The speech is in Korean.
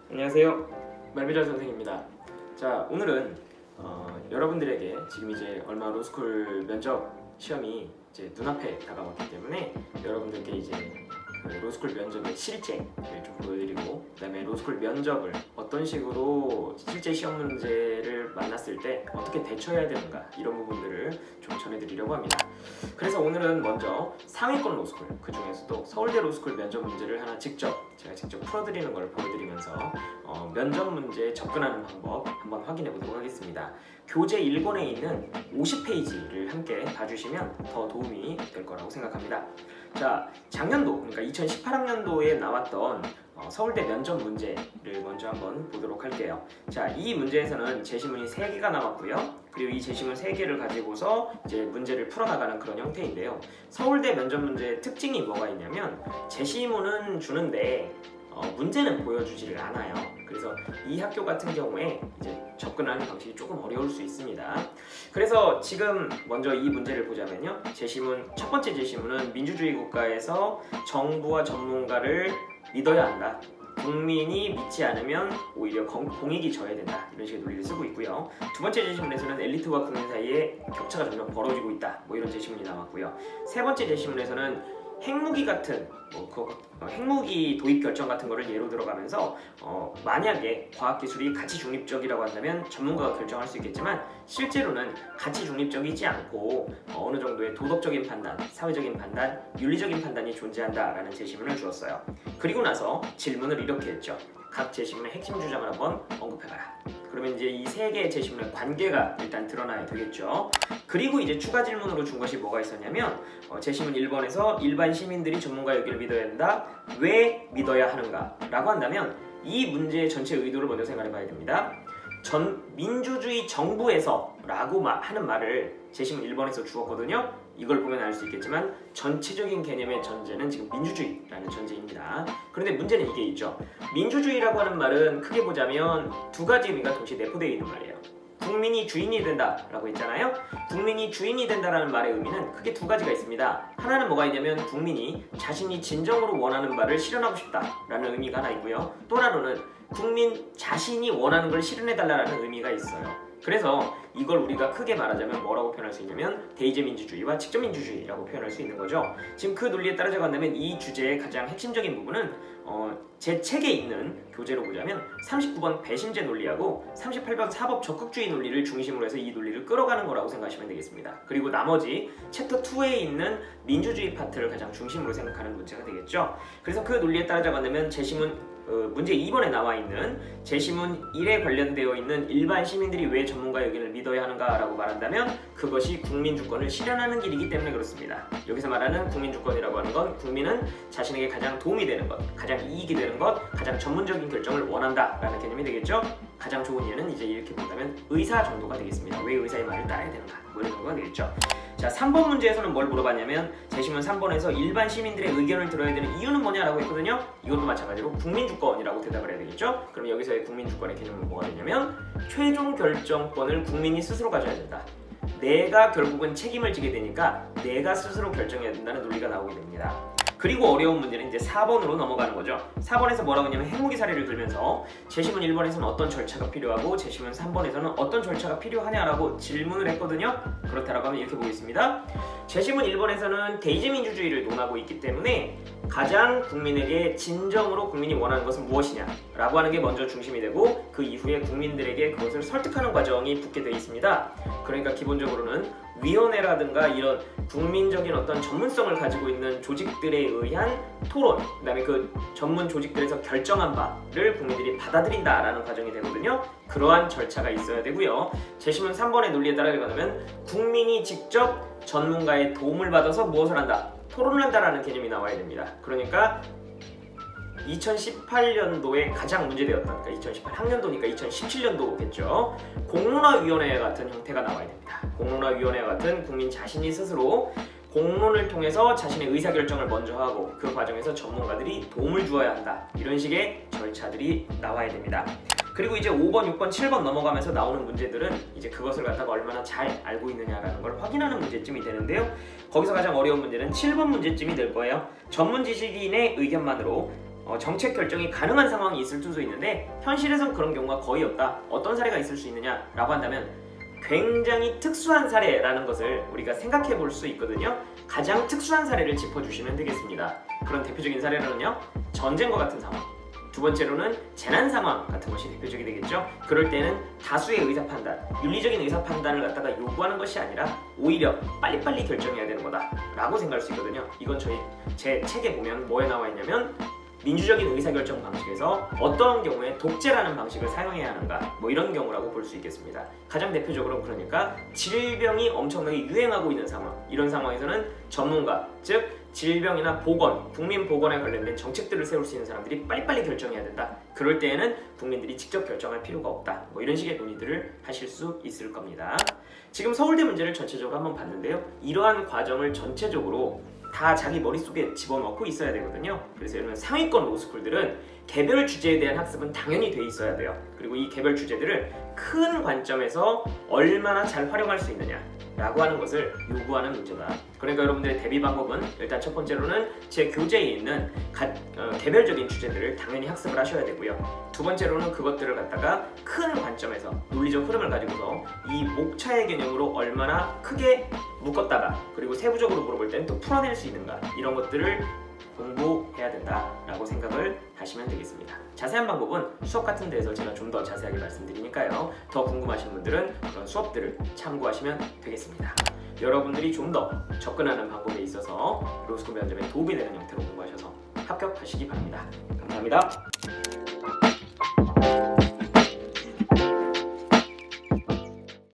안녕하세요, 말미잘 선생입니다. 자, 오늘은 여러분들에게 지금 이제 얼마 로스쿨 면접 시험이 이제 눈앞에 다가왔기 때문에 여러분들께 이제 그 로스쿨 면접의 실제를 좀 보여드리고, 그 다음에 로스쿨 면접을 어떤 식으로 실제 시험 문제를 만났을 때 어떻게 대처해야 되는가, 이런 부분들을 좀 전해드리려고 합니다. 그래서 오늘은 먼저 상위권 로스쿨, 그 중에서도 서울대 로스쿨 면접 문제를 하나 제가 직접 풀어드리는 걸 보여드리면서 면접 문제에 접근하는 방법 한번 확인해 보도록 하겠습니다. 교재 1권에 있는 50페이지를 함께 봐주시면 더 도움이 될 거라고 생각합니다. 자, 작년도, 그러니까 2018학년도에 나왔던 서울대 면접 문제를 먼저 한번 보도록 할게요. 자, 이 문제에서는 제시문이 3개가 나왔고요. 그리고 이 제시문 3개를 가지고서 이제 문제를 풀어나가는 그런 형태인데요. 서울대 면접 문제의 특징이 뭐가 있냐면 제시문은 주는데 문제는 보여주지를 않아요. 그래서 이 학교 같은 경우에 이제 접근하는 방식이 조금 어려울 수 있습니다. 그래서 지금 먼저 이 문제를 보자면요, 첫 번째 제시문은 민주주의 국가에서 정부와 전문가를 믿어야 한다, 국민이 믿지 않으면 오히려 공익이 저해된다, 이런 식의 논리를 쓰고 있고요. 두 번째 제시문에서는 엘리트와 국민 사이에 격차가 점점 벌어지고 있다, 이런 제시문이 나왔고요. 세 번째 제시문에서는 핵무기 같은 핵무기 도입 결정 같은 거를 예로 들어가면서 만약에 과학기술이 가치 중립적이라고 한다면 전문가가 결정할 수 있겠지만, 실제로는 가치 중립적이지 않고 어느 정도의 도덕적인 판단, 사회적인 판단, 윤리적인 판단이 존재한다라는 제시문을 주었어요. 그리고 나서 질문을 이렇게 했죠. 각 제시문의 핵심 주장을 한번 언급해봐라. 그러면 이제 이 3개의 제시문의 관계가 일단 드러나야 되겠죠. 그리고 이제 추가 질문으로 준 것이 뭐가 있었냐면, 제시문 1번에서 일반 시민들이 전문가 얘기를 믿어야 한다, 왜 믿어야 하는가 라고 한다면, 이 문제의 전체 의도를 먼저 생각해 봐야 됩니다. 민주주의 정부에서 라고 하는 말을 제시문 1번에서 주었거든요. 이걸 보면 알 수 있겠지만 전체적인 개념의 전제는 지금 민주주의라는 전제입니다. 그런데 문제는 이게 있죠. 민주주의라고 하는 말은 크게 보자면 두 가지 의미가 동시에 내포되어 있는 말이에요. 국민이 주인이 된다라고 했잖아요. 국민이 주인이 된다라는 말의 의미는 크게 두 가지가 있습니다. 하나는 뭐가 있냐면 국민이 자신이 진정으로 원하는 바를 실현하고 싶다라는 의미가 하나 있고요. 또 하나로는 국민 자신이 원하는 걸 실현해달라는 의미가 있어요. 그래서 이걸 우리가 크게 말하자면 뭐라고 표현할 수 있냐면 대의제 민주주의와 직접 민주주의라고 표현할 수 있는 거죠. 지금 그 논리에 따라서 간다면 이 주제의 가장 핵심적인 부분은 제 책에 있는 교재로 보자면 39번 배심제 논리하고 38번 사법 적극주의 논리를 중심으로 해서 이 논리를 끌어가는 거라고 생각하시면 되겠습니다. 그리고 나머지 챕터 2에 있는 민주주의 파트를 가장 중심으로 생각하는 문제가 되겠죠. 그래서 그 논리에 따라서 간다면 문제 2번에 나와 있는 제시문 1에 관련되어 있는 일반 시민들이 왜 전문가 의견을 믿어야 하는가 라고 말한다면, 그것이 국민주권을 실현하는 길이기 때문에 그렇습니다. 여기서 말하는 국민주권이라고 하는 건 국민은 자신에게 가장 도움이 되는 것, 가장 이익이 되는 것, 가장 전문적인 결정을 원한다 라는 개념이 되겠죠. 가장 좋은 예는 이제 이렇게 본다면 의사 정도가 되겠습니다. 왜 의사의 말을 따라야 되는가, 이런 정도가 되겠죠. 자, 3번 문제에서는 뭘 물어봤냐면, 제시문 3번에서 일반 시민들의 의견을 들어야 되는 이유는 뭐냐라고 했거든요. 이것도 마찬가지로 국민주권이라고 대답을 해야 되겠죠. 그럼 여기서의 국민주권의 개념은 뭐가 되냐면, 최종 결정권을 국민이 스스로 가져야 된다. 내가 결국은 책임을 지게 되니까 내가 스스로 결정해야 된다는 논리가 나오게 됩니다. 그리고 어려운 문제는 이제 4번으로 넘어가는 거죠. 4번에서 뭐라고 했냐면 핵무기 사례를 들면서 제시문 1번에서는 어떤 절차가 필요하고 제시문 3번에서는 어떤 절차가 필요하냐라고 질문을 했거든요. 그렇다라고 하면 이렇게 보겠습니다. 제시문 1번에서는 대의제 민주주의를 논하고 있기 때문에 가장 국민에게 진정으로 국민이 원하는 것은 무엇이냐 라고 하는 게 먼저 중심이 되고, 그 이후에 국민들에게 그것을 설득하는 과정이 붙게 되어 있습니다. 그러니까 기본적으로는 위원회라든가 이런 국민적인 어떤 전문성을 가지고 있는 조직들에 의한 토론, 그 다음에 그 전문 조직들에서 결정한 바를 국민들이 받아들인다라는 과정이 되거든요. 그러한 절차가 있어야 되고요. 제시문 3번의 논리에 따라가면 국민이 직접 전문가의 도움을 받아서 무엇을 한다? 토론을 한다라는 개념이 나와야 됩니다. 그러니까 2018년도에 가장 문제되었던, 그러니까 2018학년도니까 2017년도겠죠. 공론화위원회 같은 형태가 나와야 됩니다. 공론화위원회 같은 국민 자신이 스스로 공론을 통해서 자신의 의사결정을 먼저 하고 그 과정에서 전문가들이 도움을 주어야 한다. 이런 식의 절차들이 나와야 됩니다. 그리고 이제 5번, 6번, 7번 넘어가면서 나오는 문제들은 이제 그것을 갖다가 얼마나 잘 알고 있느냐라는 걸 확인하는 문제점이 되는데요. 거기서 가장 어려운 문제는 7번 문제점이 될 거예요. 전문 지식인의 의견만으로 정책 결정이 가능한 상황이 있을 수도 있는데 현실에선 그런 경우가 거의 없다. 어떤 사례가 있을 수 있느냐라고 한다면 굉장히 특수한 사례라는 것을 우리가 생각해 볼 수 있거든요. 가장 특수한 사례를 짚어주시면 되겠습니다. 그런 대표적인 사례로는요, 전쟁과 같은 상황, 두 번째로는 재난 상황 같은 것이 대표적이 되겠죠. 그럴 때는 다수의 의사 판단, 윤리적인 의사 판단을 갖다가 요구하는 것이 아니라 오히려 빨리빨리 결정해야 되는 거다 라고 생각할 수 있거든요. 이건 제 책에 보면 뭐에 나와 있냐면 민주적인 의사결정 방식에서 어떤 경우에 독재라는 방식을 사용해야 하는가, 뭐 이런 경우라고 볼 수 있겠습니다. 가장 대표적으로 그러니까 질병이 엄청나게 유행하고 있는 상황, 이런 상황에서는 전문가, 즉 질병이나 보건, 국민 보건에 관련된 정책들을 세울 수 있는 사람들이 빨리빨리 결정해야 된다. 그럴 때에는 국민들이 직접 결정할 필요가 없다. 뭐 이런 식의 논의들을 하실 수 있을 겁니다. 지금 서울대 문제를 전체적으로 한번 봤는데요. 이러한 과정을 전체적으로 다 자기 머릿속에 집어넣고 있어야 되거든요. 그래서 예를 들면 상위권 로스쿨들은 개별 주제에 대한 학습은 당연히 돼 있어야 돼요. 그리고 이 개별 주제들을 큰 관점에서 얼마나 잘 활용할 수 있느냐 라고 하는 것을 요구하는 문제다. 그러니까 여러분들의 대비 방법은 일단 첫 번째로는 제 교재에 있는 개별적인 주제들을 당연히 학습을 하셔야 되고요. 두 번째로는 그것들을 갖다가 큰 관점에서 논리적 흐름을 가지고서 이 목차의 개념으로 얼마나 크게 묶었다가 그리고 세부적으로 물어볼 때는 또 풀어낼 수 있는가, 이런 것들을 공부해야 된다라고 생각을 하시면 되겠습니다. 자세한 방법은 수업 같은 데에서 제가 좀 더 자세하게 말씀드리니까요. 더 궁금하신 분들은 그런 수업들을 참고하시면 되겠습니다. 여러분들이 좀 더 접근하는 방법에 있어서 로스쿨 면접에 도움이 되는 형태로 공부하셔서 합격하시기 바랍니다. 감사합니다.